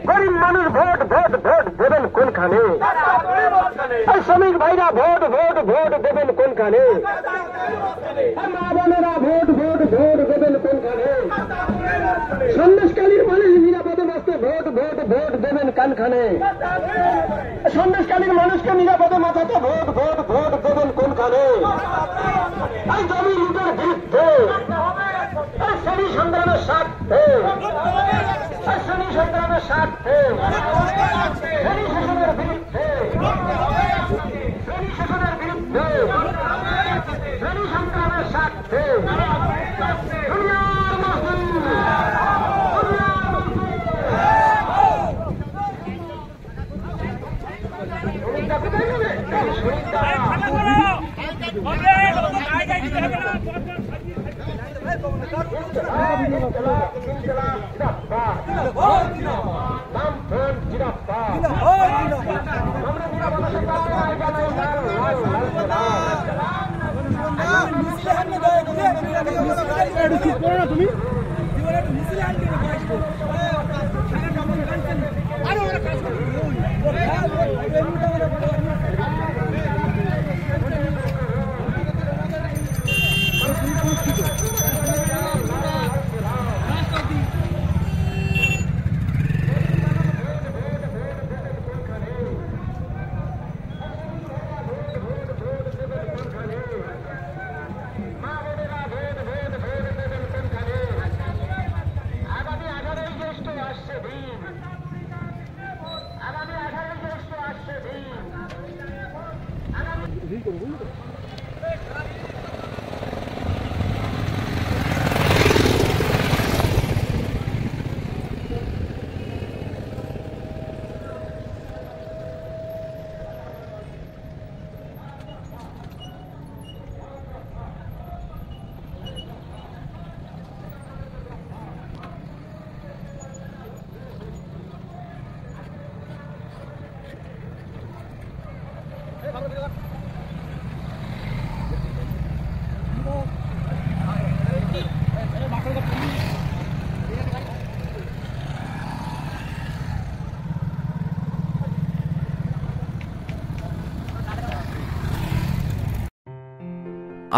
গরিব মানুষ vote vote vote দেবেন কোনখানে? শ্রমিক ভাইরা ভোট ভোট ভোট দেবেন কোনখানে? মা বোনেরা ভোট ভোট ভোট দেবেন কোনখানে? সন্দেশকালীর মানুষ নিরাপদে বাঁচতে ভোট ভোট ভোট দেবেন কানখানে? সন্দেশকালীর মানুষকে নিরাপদে বাঁচাতে ভোট ভোট ভোট দেবেন কোনখানে? এই জমি লুটের বিরুদ্ধে, এই শ্রেণী সংগ্রামের স্বার্থে, এই শ্রেণী সংগ্রামের স্বার্থে, শ্রেণী শাসনের বিরুদ্ধে, শ্রেণী শাসনের বিরুদ্ধে, শ্রেণী সংগ্রামের স্বার্থে দুনিয়ার মজদুর, তুমি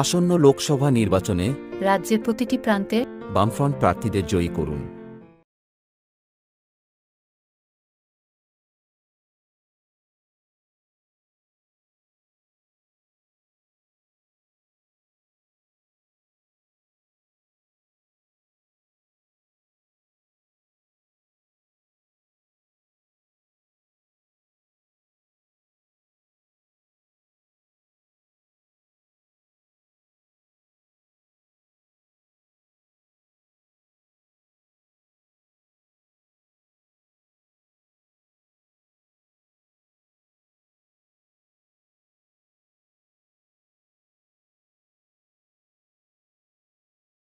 আসন্ন লোকসভা নির্বাচনে রাজ্যের প্রতিটি প্রান্তে বামফ্রন্ট প্রার্থীদের জয়ী করুন।